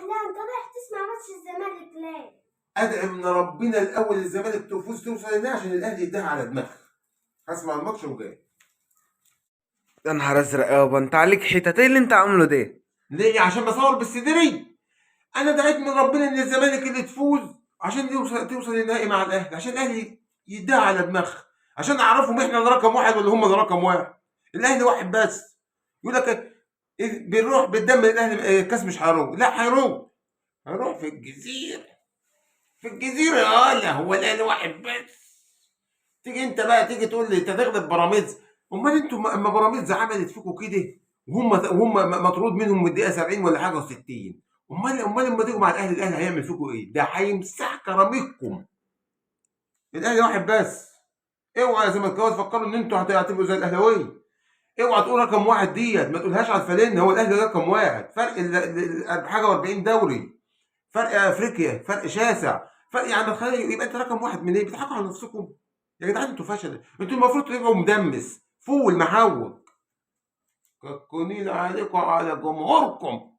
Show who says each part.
Speaker 1: لا انت رايح تسمع ماتش الزمالك ليه؟
Speaker 2: ادعي من ربنا الاول الزمالك تفوز توصل هنا عشان الاهلي يديها على دماغها. هسمع الماتش وجاي.
Speaker 3: يا نهار ازرق يابا، انت عليك حتت، ايه اللي انت عامله ده؟
Speaker 2: ليه؟ عشان بصور بالسدري. انا دعيت من ربنا ان الزمالك اللي تفوز عشان توصل النهائي مع الاهلي، عشان الاهلي يديها على دماغها، عشان اعرفهم احنا اللي رقم واحد ولا هم اللي رقم واحد. الاهلي واحد بس. يقول لك بنروح بالدم الاهلي الكاس مش هيروح، لا هيروح. هيروح في الجزيره. في الجزيره يا هو الاهلي واحد بس. تيجي انت بقى تيجي تقول لي انت تغلب بيراميدز. امال انتوا اما بيراميدز عملت فيكم كده وهم مطرود منهم من الدقيقه 70 ولا حاجه و60. امال لما تيجوا مع الاهلي، الاهلي هيعمل فيكم ايه؟ ده هيمسح كراميككم. الاهلي واحد بس. اوعى يا زملكاويه تفكروا ان انتوا هتبقوا زي الاهلاويه. اوعى تقول رقم واحد ديت، ما تقولهاش على الفلان. هو الاهلي رقم واحد، فرق حاجه و40 دوري، فرق افريقيا، فرق شاسع، فرق يعني تخيل يبقى انت رقم واحد من ايه؟ بتضحكوا على نفسكم يا جدعان. انتوا فشل. انتوا المفروض تبقوا مدمس فول محوج. ككونين عليكم وعلى جمهوركم.